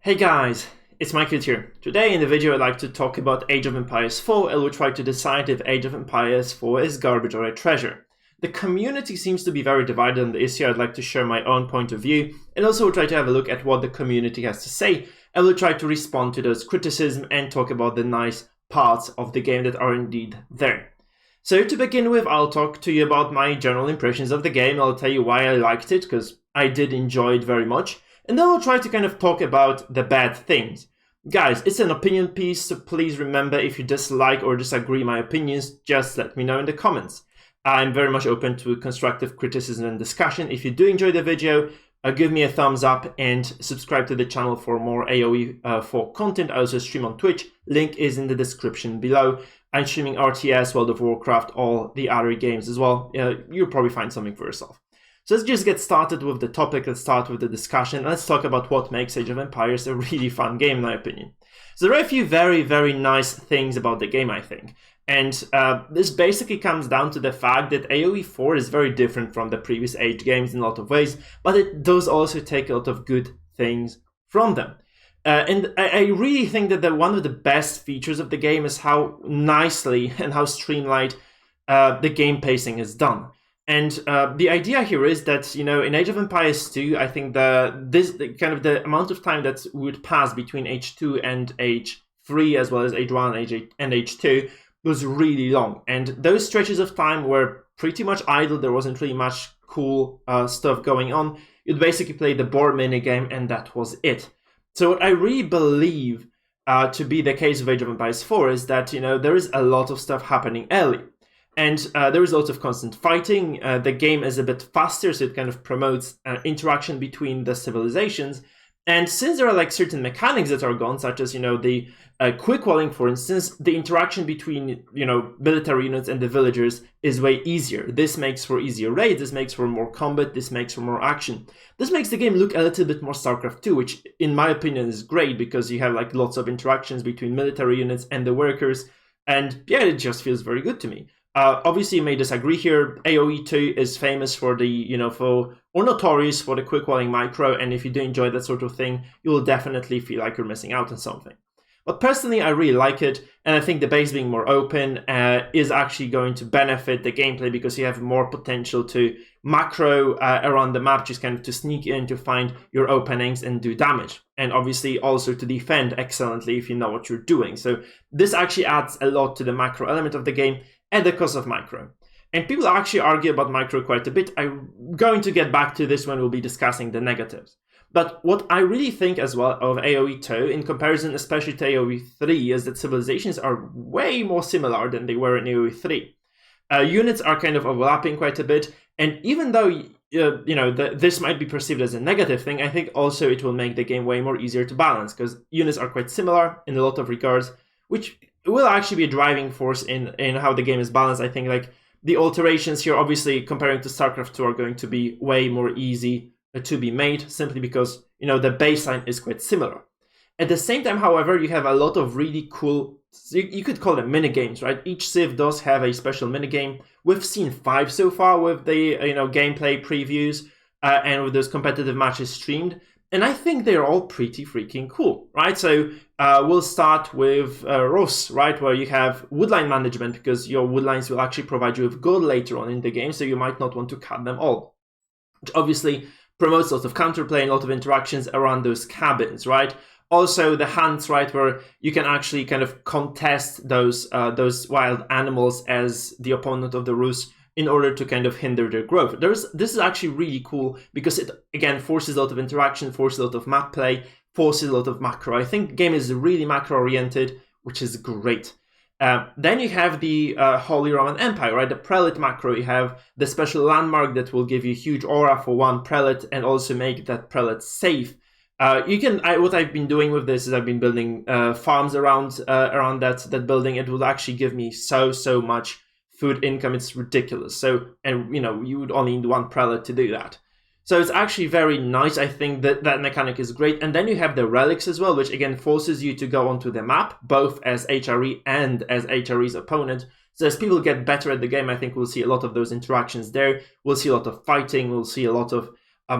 Hey guys, it's Michael here. Today in the video I'd like to talk about Age of Empires 4 and we'll try to decide if Age of Empires 4 is garbage or a treasure. The community seems to be very divided on the issue. I'd like to share my own point of view and also we'll try to have a look at what the community has to say and we'll try to respond to those criticisms and talk about the nice parts of the game that are indeed there. So to begin with, I'll talk to you about my general impressions of the game. I'll tell you why I liked it, because I did enjoy it very much. And then we'll try to kind of talk about the bad things. Guys, it's an opinion piece, so please remember if you dislike or disagree my opinions, just let me know in the comments. I'm very much open to constructive criticism and discussion. If you do enjoy the video, give me a thumbs up and subscribe to the channel for more AoE 4 content. I also stream on Twitch. Link is in the description below. I'm streaming RTS, World of Warcraft, all the other games as well. You'll probably find something for yourself. So let's just get started with the topic. Let's start with the discussion. Let's talk about what makes Age of Empires a really fun game, in my opinion. So there are a few very, very nice things about the game, I think. And this basically comes down to the fact that AoE 4 is very different from the previous Age games in a lot of ways, but it does also take a lot of good things from them. And I really think that one of the best features of the game is how nicely and how streamlined the game pacing is done. And the idea here is that, you know, in Age of Empires 2, I think the amount of time that would pass between Age 2 and Age 3, as well as Age 1 and Age 2, was really long. And those stretches of time were pretty much idle. There wasn't really much cool stuff going on. You'd basically play the board minigame, and that was it. So what I really believe to be the case of Age of Empires 4 is that, you know, there is a lot of stuff happening early. And there is a lot of constant fighting. The game is a bit faster, so it kind of promotes interaction between the civilizations. And since there are like certain mechanics that are gone, such as, you know, the quick walling, for instance, the interaction between, you know, military units and the villagers is way easier. This makes for easier raids, this makes for more combat, this makes for more action. This makes the game look a little bit more StarCraft 2, which in my opinion is great because you have like lots of interactions between military units and the workers. And yeah, it just feels very good to me. Obviously, you may disagree here. AoE 2 is famous for or notorious for the quick walling micro, and if you do enjoy that sort of thing, you will definitely feel like you're missing out on something. But personally, I really like it, and I think the base being more open is actually going to benefit the gameplay because you have more potential to macro around the map, just kind of to sneak in to find your openings and do damage. And obviously also to defend excellently if you know what you're doing. So this actually adds a lot to the macro element of the game at the cost of micro. And people actually argue about micro quite a bit. I'm going to get back to this when we'll be discussing the negatives. But what I really think as well of AoE 2, in comparison especially to AoE 3, is that civilizations are way more similar than they were in AoE 3. Units are kind of overlapping quite a bit, and even though this might be perceived as a negative thing, I think also it will make the game way more easier to balance, because units are quite similar in a lot of regards, which will actually be a driving force in how the game is balanced. I think like the alterations here, obviously comparing to StarCraft 2, are going to be way more easy to be made, simply because, you know, the baseline is quite similar. At the same time, however, you have a lot of really cool, you could call them minigames, right? Each civ does have a special minigame. We've seen 5 so far with the gameplay previews and with those competitive matches streamed. And I think they're all pretty freaking cool, right? So we'll start with Rus, right? Where you have woodline management, because your woodlines will actually provide you with gold later on in the game, so you might not want to cut them all. Which obviously promotes lots of counterplay and a lot of interactions around those cabins, right? Also the hunts, right, where you can actually kind of contest those wild animals as the opponent of the Rus in order to kind of hinder their growth. This is actually really cool because it, again, forces a lot of interaction, forces a lot of map play, forces a lot of macro. I think the game is really macro-oriented, which is great. Then you have the Holy Roman Empire, right? The prelate macro. You have the special landmark that will give you huge aura for one prelate and also make that prelate safe. What I've been doing with this is I've been building farms around that building. It will actually give me so much food income. It's ridiculous. So, and you know, you would only need one prelate to do that. So it's actually very nice. I think that mechanic is great. And then you have the relics as well, which again forces you to go onto the map, both as HRE and as HRE's opponent. So as people get better at the game, I think we'll see a lot of those interactions there. We'll see a lot of fighting. We'll see a lot of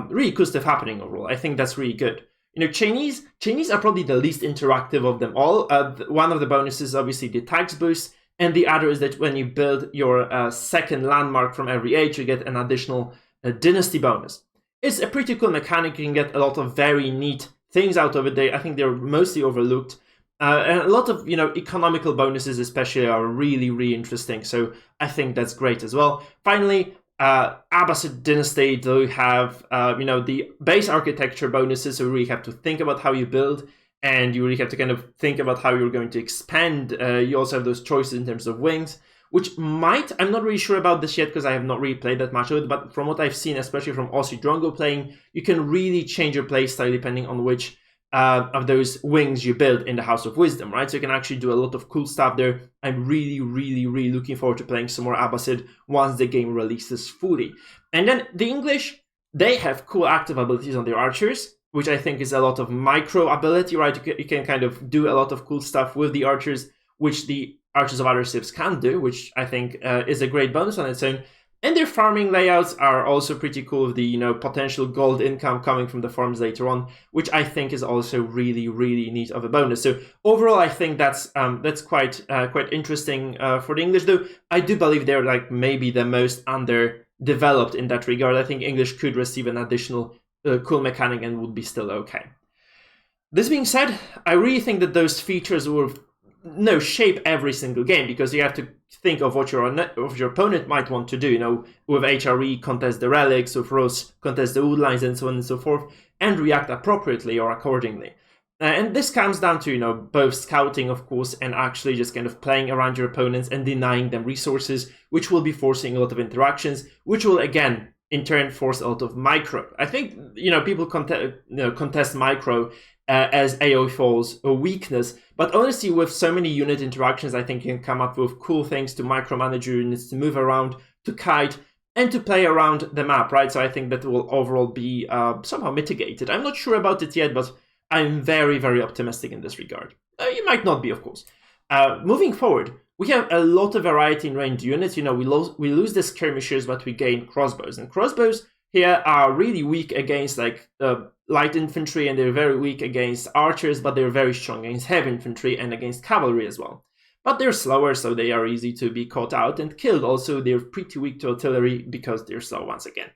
really cool stuff happening overall. I think that's really good. Chinese are probably the least interactive of them all. One of the bonuses is obviously the tax boost, and the other is that when you build your second landmark from every age, you get an additional dynasty bonus. It's a pretty cool mechanic. You can get a lot of very neat things out of it. I think they're mostly overlooked. And a lot of, economical bonuses especially are really, really interesting. So I think that's great as well. Finally, Abbasid Dynasty do have, the base architecture bonuses. So you really have to think about how you build, and you really have to kind of think about how you're going to expand. You also have those choices in terms of wings, which I'm not really sure about this yet because I have not really played that much of it, but from what I've seen, especially from Aussie Drongo playing, you can really change your playstyle depending on which of those wings you build in the House of Wisdom, right? So you can actually do a lot of cool stuff there. I'm really, really, really looking forward to playing some more Abbasid once the game releases fully. And then the English, they have cool active abilities on their archers, which I think is a lot of micro ability, right? You can kind of do a lot of cool stuff with the archers, which the archers of other civs can do, which I think is a great bonus on its own. And their farming layouts are also pretty cool, with the potential gold income coming from the farms later on, which I think is also really, really neat of a bonus. So overall, I think that's quite interesting for the English. Though I do believe they're like maybe the most underdeveloped in that regard. I think English could receive an additional cool mechanic and would be still okay. This being said, I really think that those features will shape every single game, because you have to think of what your opponent might want to do. With HRE, contest the relics, with Rose, contest the wood lines, and so on and so forth, and react appropriately or accordingly. And this comes down to, both scouting, of course, and actually just kind of playing around your opponents and denying them resources, which will be forcing a lot of interactions, which will, again, in turn force a lot of micro. I think, people contest micro as AoE falls a weakness, but honestly, with so many unit interactions, I think you can come up with cool things to micromanage your units, to move around, to kite, and to play around the map, right? So I think that will overall be somehow mitigated. I'm not sure about it yet, but I'm very, very optimistic in this regard. You might not be, of course. Moving forward, we have a lot of variety in ranged units. We lose the skirmishers, but we gain crossbows. And crossbows here are really weak against light infantry, and they're very weak against archers, but they're very strong against heavy infantry and against cavalry as well. But they're slower, so they are easy to be caught out and killed. Also, they're pretty weak to artillery because they're slow once again.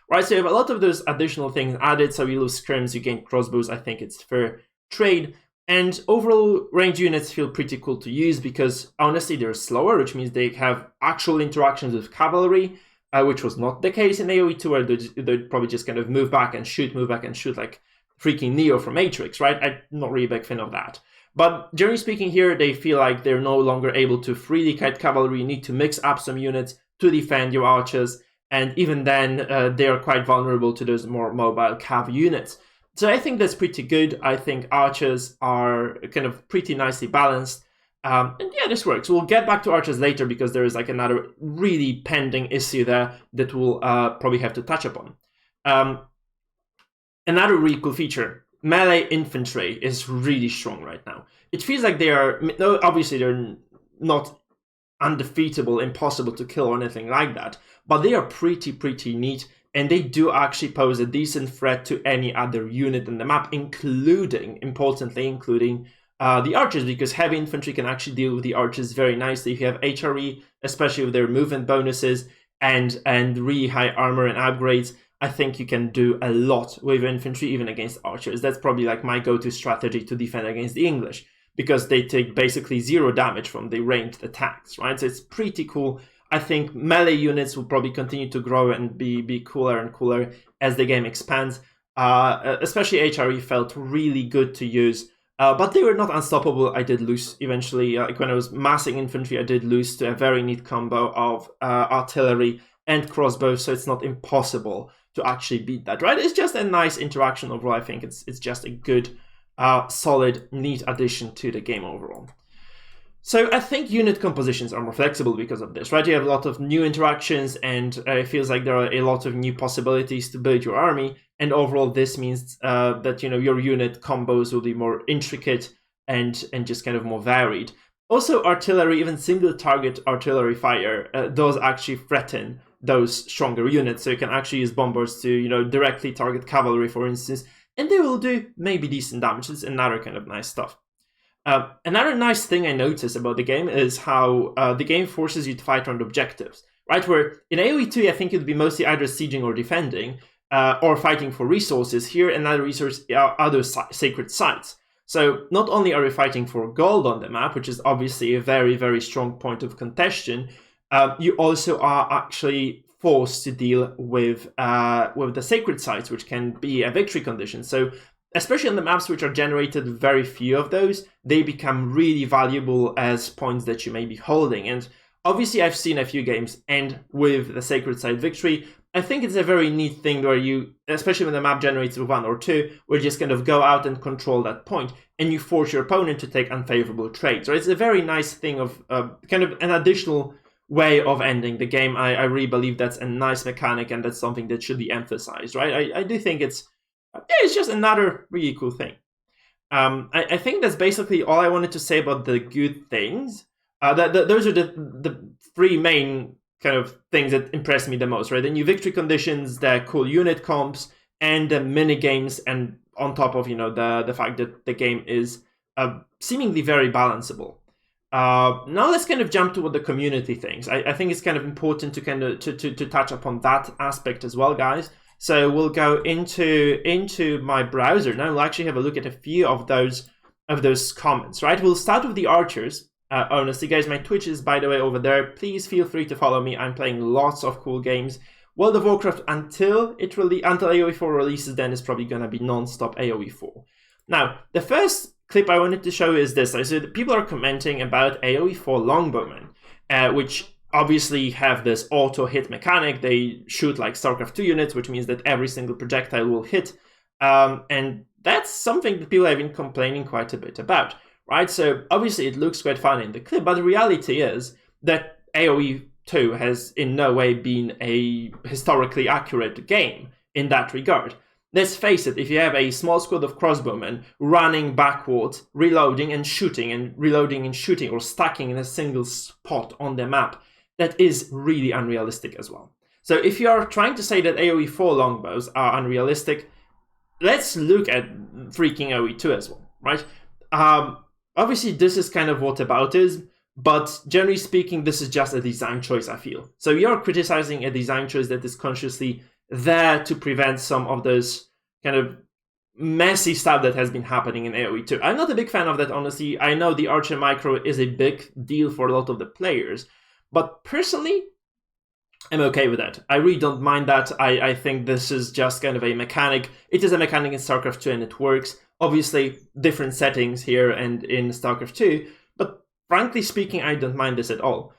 Right, so you have a lot of those additional things added. So you lose skirms, you gain crossbows. I think it's fair trade. And overall, ranged units feel pretty cool to use because, honestly, they're slower, which means they have actual interactions with cavalry, which was not the case in AoE 2, where they'd probably just kind of move back and shoot like freaking Neo from Matrix, right? I'm not really a big fan of that. But generally speaking here, they feel like they're no longer able to freely kite cavalry. You need to mix up some units to defend your archers, and even then, they are quite vulnerable to those more mobile cav units. So I think that's pretty good. I think archers are kind of pretty nicely balanced. And yeah, this works. We'll get back to archers later because there is like another really pending issue there that we'll probably have to touch upon. Another really cool feature, melee infantry is really strong right now. It feels like obviously they're not undefeatable, impossible to kill or anything like that, but they are pretty neat, and they do actually pose a decent threat to any other unit in the map, including the archers, because heavy infantry can actually deal with the archers very nicely. If you have HRE, especially with their movement bonuses and really high armor and upgrades, I think you can do a lot with infantry, even against archers. That's probably like my go-to strategy to defend against the English, because they take basically 0 damage from the ranged attacks, right? So it's pretty cool. I think melee units will probably continue to grow and be cooler and cooler as the game expands. Especially HRE felt really good to use. But they were not unstoppable. I did lose eventually. Like when I was massing infantry, I did lose to a very neat combo of artillery and crossbows, so it's not impossible to actually beat that, right? It's just a nice interaction overall. I think it's just a good, solid, neat addition to the game overall. So I think unit compositions are more flexible because of this, right? You have a lot of new interactions, and it feels like there are a lot of new possibilities to build your army. And overall, this means that your unit combos will be more intricate and just kind of more varied. Also, artillery, even single target artillery fire, does actually threaten those stronger units. So you can actually use bombers to directly target cavalry, for instance, and they will do maybe decent damage. It's another kind of nice stuff. Another nice thing I noticed about the game is how the game forces you to fight around objectives, right? Where in AoE 2, I think it would be mostly either sieging or defending, or fighting for resources. Here, another resource are other sacred sites. So not only are we fighting for gold on the map, which is obviously a very, very strong point of contention, you also are actually forced to deal with the sacred sites, which can be a victory condition. So especially on the maps which are generated very few of those, they become really valuable as points that you may be holding. And obviously I've seen a few games end with the sacred site victory. I think it's a very neat thing where you, especially when the map generates with 1 or 2, where you just kind of go out and control that point, and you force your opponent to take unfavorable trades. So it's a very nice thing of kind of an additional way of ending the game. I really believe that's a nice mechanic, and that's something that should be emphasized, right? I do think it's just another really cool thing. I think that's basically all I wanted to say about the good things. Those are the 3 main kind of things that impressed me the most, right? The new victory conditions, the cool unit comps, and the mini games, and on top of the fact that the game is seemingly very balanceable. Now let's kind of jump to what the community thinks. I think it's kind of important to kind of to touch upon that aspect as well, guys. So we'll go into my browser now. We'll actually have a look at a few of those comments, right? We'll start with the archers. Honestly, guys, my Twitch is, by the way, over there. Please feel free to follow me. I'm playing lots of cool games. World of Warcraft until AoE 4 releases, then it's probably gonna be non-stop AoE 4. Now, the first clip I wanted to show is this. So people are commenting about AoE 4 longbowmen, which obviously have this auto-hit mechanic. They shoot like StarCraft 2 units, which means that every single projectile will hit. And that's something that people have been complaining quite a bit about. Right, so obviously it looks quite fun in the clip, but the reality is that AoE 2 has in no way been a historically accurate game in that regard. Let's face it, if you have a small squad of crossbowmen running backwards, reloading and shooting, and reloading and shooting, or stacking in a single spot on the map, that is really unrealistic as well. So if you are trying to say that AoE 4 longbows are unrealistic, let's look at freaking AoE 2 as well, right? Obviously, this is kind of what about is, but generally speaking, this is just a design choice, I feel. So you're criticizing a design choice that is consciously there to prevent some of those kind of messy stuff that has been happening in AoE 2. I'm not a big fan of that, honestly. I know the Archer Micro is a big deal for a lot of the players, but personally, I'm okay with that. I really don't mind that. I think this is just kind of a mechanic. It is a mechanic in StarCraft 2 and it works. Obviously, different settings here and in StarCraft 2, but frankly speaking, I don't mind this at all.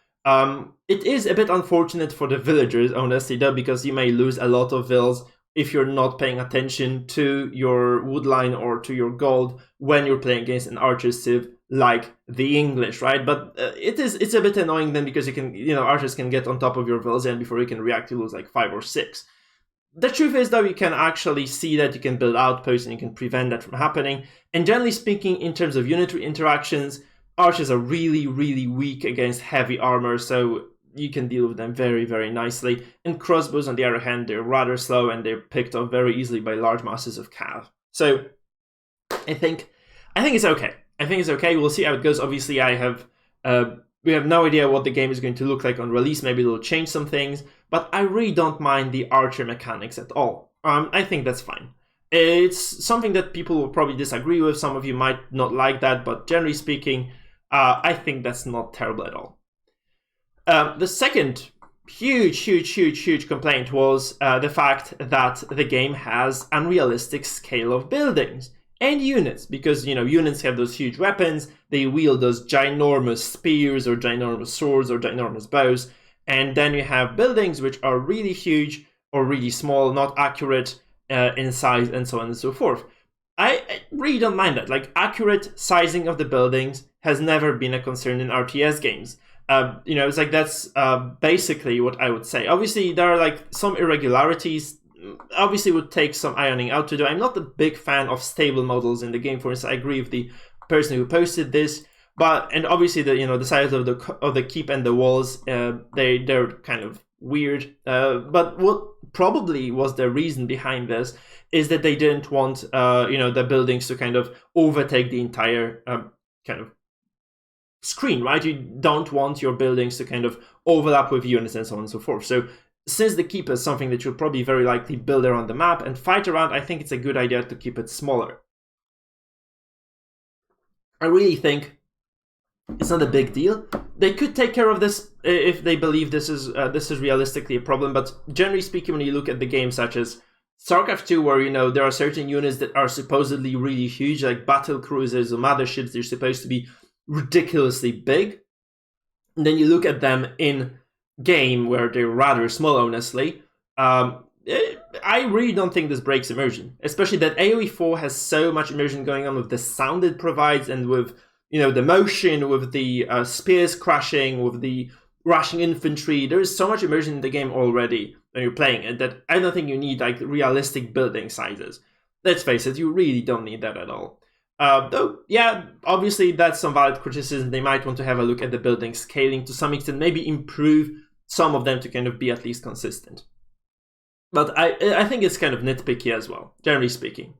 It is a bit unfortunate for the villagers, honestly, though, because you may lose a lot of vills if you're not paying attention to your woodline or to your gold when you're playing against an archer civ like the English, right? But it's a bit annoying then, because archers can get on top of your vills, and before you can react, you lose like 5 or 6. The truth is, though, you can actually see that, you can build outposts and you can prevent that from happening. And generally speaking, in terms of unitary interactions, archers are really, really weak against heavy armor, so you can deal with them very, very nicely. And crossbows, on the other hand, they're rather slow and they're picked off very easily by large masses of cav. So I think it's okay. I think it's okay. We'll see how it goes. Obviously, we have no idea what the game is going to look like on release. Maybe they'll change some things, but I really don't mind the archer mechanics at all. I think that's fine. It's something that people will probably disagree with. Some of you might not like that, but generally speaking, I think that's not terrible at all. The second huge complaint was the fact that the game has unrealistic scale of buildings and units, because units have those huge weapons, they wield those ginormous spears or ginormous swords or ginormous bows, and then you have buildings which are really huge or really small, not accurate in size, and so on and so forth. I really don't mind that. Like, accurate sizing of the buildings has never been a concern in RTS games. It's like that's basically what I would say. Obviously, there are like some irregularities. Obviously, it would take some ironing out to do. I'm not a big fan of stable models in the game. For instance, I agree with the person who posted this. And obviously, the size of the keep and the walls, they're kind of weird. But what probably was the reason behind this is that they didn't want the buildings to kind of overtake the entire kind of screen, right? You don't want your buildings to kind of overlap with units and so on and so forth. So since the keep is something that you'll probably very likely build around the map and fight around, I think it's a good idea to keep it smaller. I really think it's not a big deal. They could take care of this if they believe this is realistically a problem, but generally speaking, when you look at the games such as StarCraft 2, where there are certain units that are supposedly really huge, like battle cruisers or motherships, they're supposed to be ridiculously big. And then you look at them in game where they're rather small, honestly. I really don't think this breaks immersion, especially that AoE 4 has so much immersion going on with the sound it provides and with the motion, with the spears crashing, with the rushing infantry. There is so much immersion in the game already when you're playing it that I don't think you need like realistic building sizes. Let's face it, you really don't need that at all. Though, yeah, obviously that's some valid criticism. They might want to have a look at the building scaling to some extent, maybe improve some of them to kind of be at least consistent. But I think it's kind of nitpicky as well, generally speaking.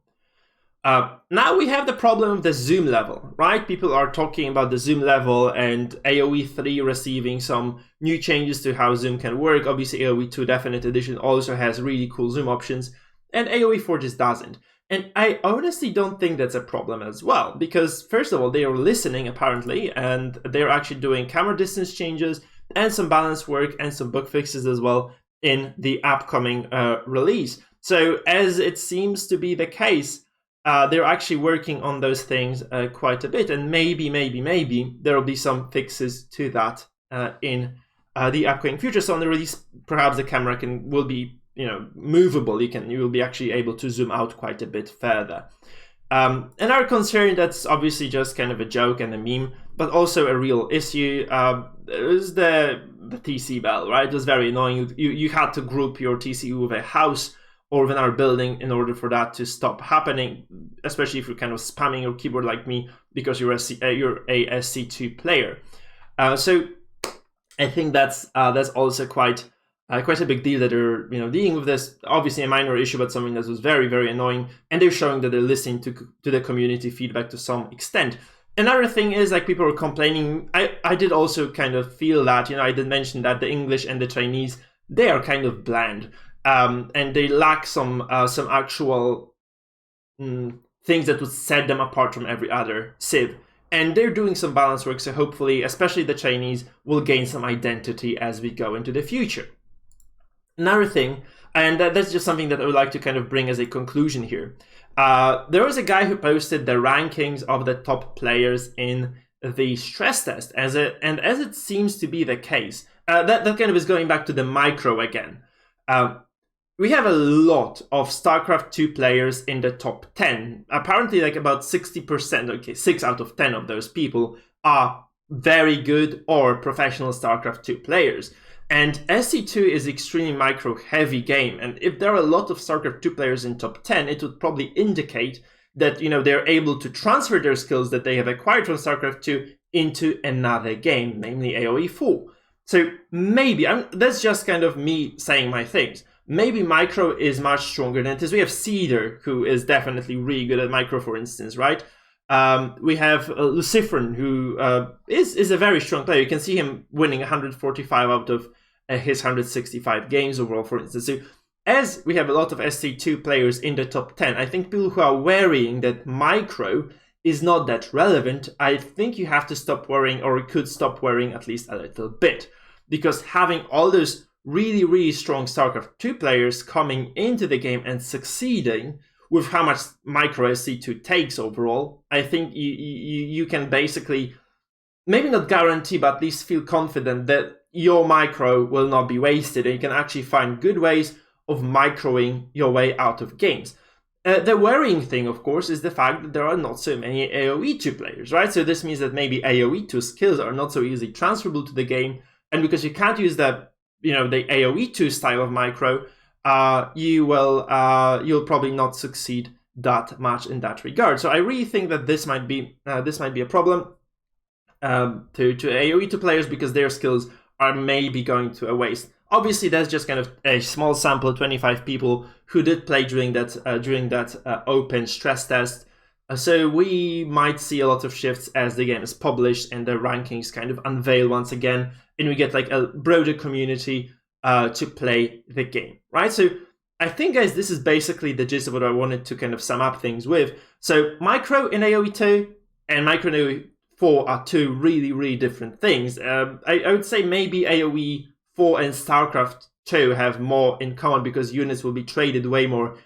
Now we have the problem of the zoom level, right? People are talking about the zoom level and AoE 3 receiving some new changes to how zoom can work. Obviously, AoE 2 Definite Edition also has really cool zoom options, and AoE 4 just doesn't. And I honestly don't think that's a problem as well, because first of all, they are listening apparently, and they're actually doing camera distance changes and some balance work and some bug fixes as well in the upcoming release. So as it seems to be the case, they're actually working on those things quite a bit, and maybe there will be some fixes to that in the upcoming future. So on the release, perhaps the camera will be movable. You will be actually able to zoom out quite a bit further. Another concern that's obviously just kind of a joke and a meme, but also a real issue, is the TC bell, right? It was very annoying. You had to group your TC with a house or with another building in order for that to stop happening, especially if you're kind of spamming your keyboard like me because you're a SC2 player. So I think that's also quite a big deal that they're dealing with this. Obviously a minor issue, but something that was very, very annoying, and they're showing that they're listening to the community feedback to some extent. Another thing is, like, people are complaining. I did also kind of feel that, I did mention that the English and the Chinese, they are kind of bland, and they lack some actual things that would set them apart from every other Civ. And they're doing some balance work, so hopefully, especially the Chinese, will gain some identity as we go into the future. Another thing, and that's just something that I would like to kind of bring as a conclusion here. There was a guy who posted the rankings of the top players in the stress test, and as it seems to be the case, that kind of is going back to the micro again. We have a lot of StarCraft 2 players in the top 10. Apparently, like about 60%, okay, 6 out of 10 of those people are very good or professional StarCraft 2 players. And SC2 is extremely micro-heavy game, and if there are a lot of StarCraft 2 players in top 10, it would probably indicate that they're able to transfer their skills that they have acquired from StarCraft 2 into another game, namely AoE 4. So maybe, that's just kind of me saying my things. Maybe micro is much stronger than it is. We have Cedar, who is definitely really good at micro, for instance, right? We have Luciferin, who is a very strong player. You can see him winning 145 out of his 165 games overall, for instance. So as we have a lot of SC2 players in the top 10, I think people who are worrying that micro is not that relevant, I think you have to stop worrying, or could stop worrying at least a little bit. Because having all those really, really strong StarCraft 2 players coming into the game and succeeding with how much micro SC2 takes overall, I think you can basically, maybe not guarantee, but at least feel confident that your micro will not be wasted, and you can actually find good ways of microing your way out of games. The worrying thing, of course, is the fact that there are not so many AoE 2 players, right? So this means that maybe AoE 2 skills are not so easily transferable to the game, and because you can't use the AoE 2 style of micro, you'll probably not succeed that much in that regard. So I really think that this might be a problem to AoE 2 players, because their skills are maybe going to a waste Obviously, that's just kind of a small sample, 25 people who did play during that open stress test. So we might see a lot of shifts as the game is published and the rankings kind of unveil once again, and we get like a broader community to play the game, right? So I think, guys, this is basically the gist of what I wanted to kind of sum up things with. So micro in AoE 2 and micro in AoE 4 are two really, really different things. I would say maybe AoE 4 and StarCraft 2 have more in common because units will be traded way more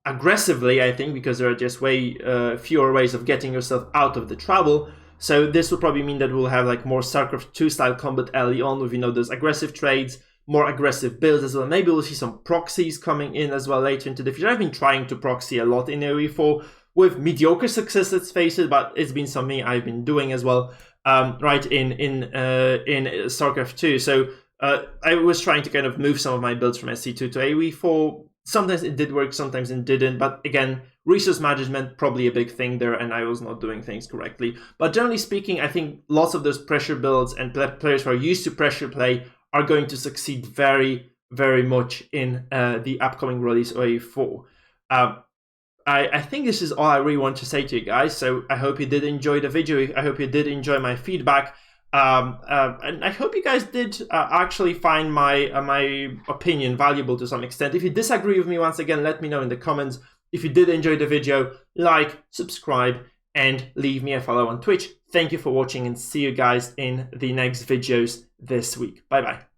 aggressively, I think, because there are just way fewer ways of getting yourself out of the trouble. So this will probably mean that we'll have like more StarCraft 2 style combat early on with, those aggressive trades, more aggressive builds as well. Maybe we'll see some proxies coming in as well later into the future. I've been trying to proxy a lot in AoE 4 with mediocre success, let's face it, but it's been something I've been doing as well, right, in StarCraft 2. So I was trying to kind of move some of my builds from SC2 to AoE 4. Sometimes it did work, sometimes it didn't, but again, resource management, probably a big thing there, and I was not doing things correctly. But generally speaking, I think lots of those pressure builds and players who are used to pressure play are going to succeed very, very much in the upcoming release of AoE4. I think this is all I really want to say to you guys, so I hope you did enjoy the video. I hope you did enjoy my feedback. And I hope you guys did actually find my opinion valuable to some extent. If you disagree with me, once again, let me know in the comments. If you did enjoy the video, like, subscribe, and leave me a follow on Twitch. Thank you for watching, and see you guys in the next videos this week. Bye bye.